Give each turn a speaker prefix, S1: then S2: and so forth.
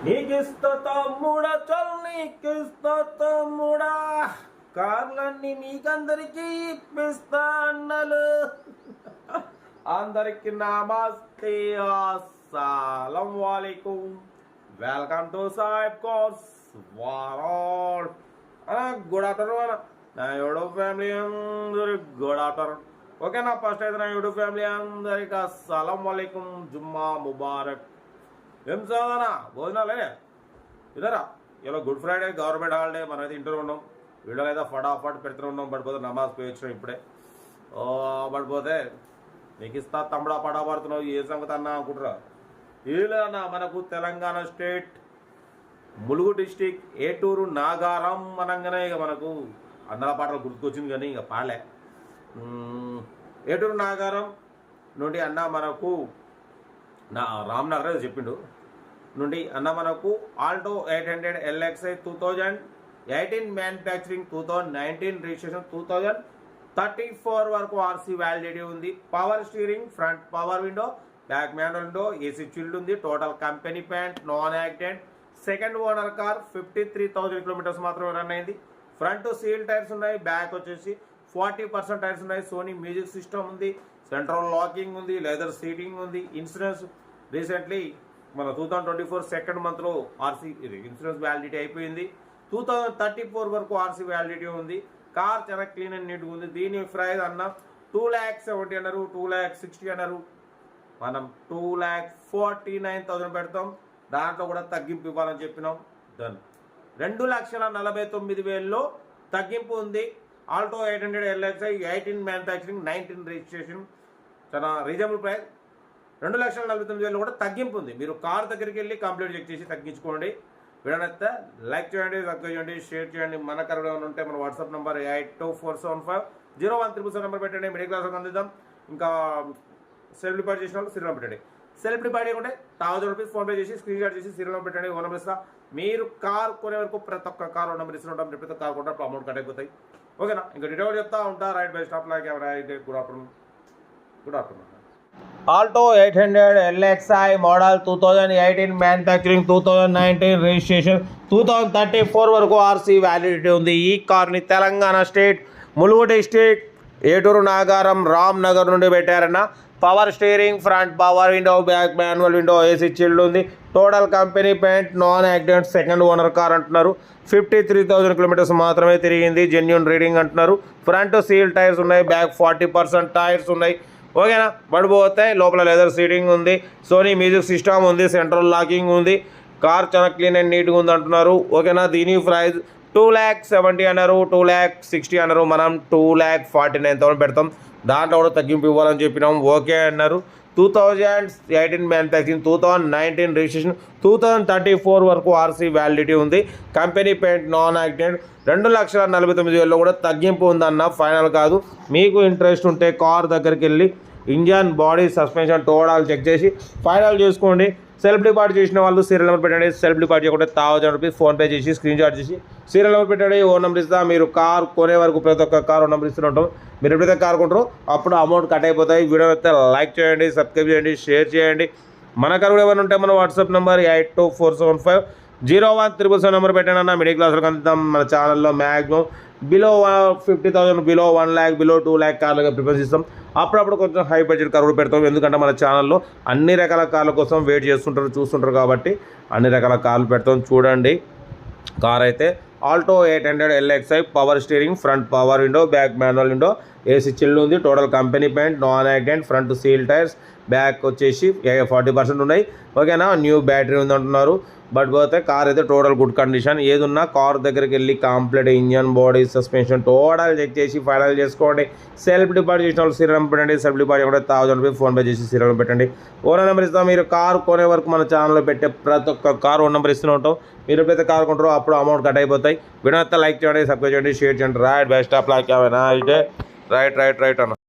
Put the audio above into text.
S1: నీకిస్తా తమ్ముడా చల్ నీకిస్తా తమ్ముడా కార్లన్నీ మీకందరికీ ఇప్పిస్తా అన్నలు. అందరికి నమస్తే, అస్సలం వాలేకుం. వెల్కమ్ టు సాహిబ్ కోర్స్ వారాల్. గుడ్ ఆఫ్టర్నూన్ నా యూట్యూబ్ ఫ్యామిలీ అందరికి గుడ్ ఆఫ్టర్నూన్. ఓకేనా? ఫస్ట్ అయితే నా యూట్యూబ్ ఫ్యామిలీ అందరికి అస్సలం వాలేకుం, జుమ్మా ముబారక్. ఏం చదవనా భోజనాలే ఇదరా. ఇలా గుడ్ ఫ్రైడే గవర్నమెంట్ హాలిడే, మనమైతే ఇంటర్ ఉన్నాం. వీడియోలో అయితే ఫటాఫట్ పెడుతూ ఉన్నాం. పడిపోతే నమాజ్ పోయి వచ్చినాం ఇప్పుడే. పడిపోతే నీకు ఇస్తా తమ్ముడా పడాపడుతున్నావు ఏ సంగతి అన్నా అనుకుంటారా? వీళ్ళన్నా మనకు తెలంగాణ స్టేట్ ములుగు డిస్టిక్ ఏటూరు నాగారం అనగానే ఇక మనకు అన్నల పాటలు గుర్తుకొచ్చింది, కానీ ఇక పాడలే. ఏటూరు నాగారం నుండి అన్న మనకు నా రామ్నగర్ చెప్పిండు నుండి అన్న మనకు ఆల్టో 800 LXI 2018 మ్యానుఫ్యాక్చరింగ్, 2019 రిజిస్ట్రేషన్, 2034 వరకు ఆర్సీ వ్యాలిడిటీ ఉంది. Power steering, front power window, back manual window, AC chilled ఉంది. Total company paint, non accident, second owner car. 53,000 kilometres మాత్రమే రన్ అయింది. ఫ్రంట్ సీల్ టైర్స్ ఉన్నాయి, బ్యాక్ వచ్చేసి 40% టైర్స్ ఉన్నాయి. Sony music system ఉంది, central locking ఉంది, leather seating ఉంది. Insurance recently మన 2024 సెకండ్ మంత్లో ఆర్సీ ఇన్సూరెన్స్ వ్యాలిడిటీ అయిపోయింది. 2034 వరకు ఆర్సీ వ్యాలిడిటీ ఉంది. కార్ చాలా క్లీన్ అండ్ నీట్గా ఉంది. దీని ప్రైస్ అన్న 2,70,000 అన్నారు, 2,60,000 అన్నారు. మనం 2,49,000 పెడతాం. దాంట్లో కూడా తగ్గింపు ఇవ్వాలని చెప్పినాం. డన్. 2,49,000లో తగ్గింపు ఉంది. ఆల్టో 800 LXI 18 మ్యానుఫ్యాక్చరింగ్, 19 రిజిస్ట్రేషన్, చాలా రీజనబుల్ ప్రైస్. 2,49,000 కూడా తగ్గింపు ఉంది. మీరు కార్ దగ్గరికి వెళ్ళి కంప్లీట్ చెక్ చేసి తగ్గించుకోండి. వీడియోనైతే లైక్ చేయండి, సబ్స్క్రైబ్ చేయండి, షేర్ చేయండి. మన కరువు ఏమైనా ఉంటే మన వాట్సాప్ నెంబర్ 8247501377 నెంబర్ పెట్టండి. మిడిల్ క్లాస్ అందిద్దాం. ఇంకా సెల్ఫ్ డిపాజిట్ చేసిన వాళ్ళు సీరియల్ పెట్టండి. సెల్ఫ్ డిపాజిట్ చేయకుంటే 1,000 రూపీస్ ఫోన్పే చేసి స్క్రీన్ షాట్ చేసి సీరియల్ పెట్టండి. ఓ నెంబర్ ఇస్తా. మీరు కార్ కొనే వరకు ప్రతి ఒక్క కార్ నెంబర్ ఇస్తుంటాం. ప్రతి కార్ కొంటే అమౌంట్ కట్ అయిపోతాయి. ఓకేనా? ఇంకా డీటెయిల్ చెప్తా ఉంటా. Right bye stop like right. Good afternoon. Good afternoon. Alto 800 LXI model, 2018 manufacturing, 2019 registration, 2034 వరకు ఆర్సీ వ్యాలిడిటీ ఉంది. ఈ కార్ని తెలంగాణ స్టేట్ ములుగు డిస్ట్రిక్ట్ ఏటూరు నాగారం రామ్నగర్ నుండి పెట్టారన్న. Power steering, front power window, back manual window, AC chilled ఉంది. Total company paint, non accident, second owner car అంటున్నారు. 53,000 kilometres మాత్రమే తిరిగింది. జెన్యూన్ రీడింగ్ అంటున్నారు. ఫ్రంట్ సీల్ టైర్స్ ఉన్నాయి, బ్యాక్ 40% టైర్స్ ఉన్నాయి. ఓకేనా? పడిపోతాయి. లోపల లెదర్ సీటింగ్ ఉంది, సోనీ మ్యూజిక్ సిస్టమ్ ఉంది, సెంట్రల్ లాకింగ్ ఉంది. కార్ చాలా క్లీన్ అండ్ నీట్గా ఉంది అంటున్నారు. ఓకేనా? దీని ప్రైస్ 2,70,000 అన్నారు, 2,60,000 అన్నారు. మనం 2,49,000 పెడతాం. దాంట్లో కూడా తగ్గింపు ఇవ్వాలని చెప్పినాం. ఓకే అన్నారు. 2018 మ్యానుఫ్యాక్చరింగ్, 2019 రిజిస్ట్రేషన్, 2034 వరకు ఆర్సీ వ్యాలిడిటీ ఉంది. Company paint, non accident. 2,49,000 కూడా తగ్గింపు ఉందన్న. ఫైనల్ కాదు. మీకు ఇంట్రెస్ట్ ఉంటే కార్ దగ్గరికి వెళ్ళి ఇంజన్, బాడీ, సస్పెన్షన్, టోటాల్ చెక్ చేసి ఫైనల్ చేసుకోండి. సెల్ఫ్ డిపాజిట్ చేసిన వాళ్ళు సీరియల్ నెంబర్ పెట్టండి. సెల్ఫ్ డిపాజిట్ చేయకుంటే 1,000 రూపీస్ ఫోన్పే చేసి స్క్రీన్ షాట్ చేసి సీరియల్ నెంబర్ పెట్టండి. ఓ నెంబర్ ఇస్తా. మీరు కార్ కొనే వరకు ప్రతి ఒక్క కార్ నెంబర్ ఇస్తుంటాం. మీరు ఎప్పుడైతే కార్ కొంటారో అప్పుడు అమౌంట్ కట్ అయిపోతాయి. వీడియో అయితే లైక్ చేయండి, సబ్స్క్రైబ్ చేయండి, షేర్ చేయండి. మన కారు ఏమైనా ఉంటే మన వాట్సాప్ నెంబర్ 8247501377 నెంబర్ పెట్టండి అన్న. మిడిల్ క్లాస్లో అందిద్దాం. మన ఛానల్లో maximum below 50,000, below 1 lakh, below 2 lakh కార్లుగా ప్రిఫరెన్స్ ఇస్తాం. అప్పుడప్పుడు కొంచెం హై బడ్జెట్ కార్ కూడా పెడతాం. ఎందుకంటే మన ఛానల్లో అన్ని రకాల కార్ల కోసం వెయిట్ చేస్తుంటారు, చూస్తుంటారు కాబట్టి అన్ని రకాల కార్లు పెడతాం. చూడండి. కార్ అయితే Alto 800 LXI, power steering, front power window, back manual window, AC chilled ఉంది. Total company paint, non accident, front seal tyres, back వచ్చేసి 40% ఉన్నాయి. ఓకేనా? న్యూ బ్యాటరీ ఉంది అంటున్నారు. బట్ పోతే కార్ అయితే టోటల్ గుడ్ కండిషన్. ఏదున్నా కార్ దగ్గరికి వెళ్ళి complete engine, body, suspension total check చేసి ఫైనల్ చేసుకోండి. సెల్ఫ్ డిపాజిట్ చేసిన వాళ్ళు సీరియల్ నెంబర్ పెట్టండి. సెల్ఫ్ డిపాజిట్ కూడా 1,000 రూపీస్ ఫోన్పే చేసి సీరియల్ నెంబర్ పెట్టండి. ఓనర్ నెంబర్ ఇస్తాం. మీరు కార్ కొనే వరకు మన ఛానల్లో పెట్టే ప్రతి ఒక్క కార్ ఓన్ నెంబర్ ఇస్తూనే ఉంటాం. మీరు ఎప్పుడైతే కార్ కొంటారో అప్పుడు అమౌంట్ కట్ అయిపోతాయి. వీడియో అయితే లైక్ చేయండి, సబ్స్క్రైబ్ చేయండి, షేర్ చేయండి. Right best of like right అన్న.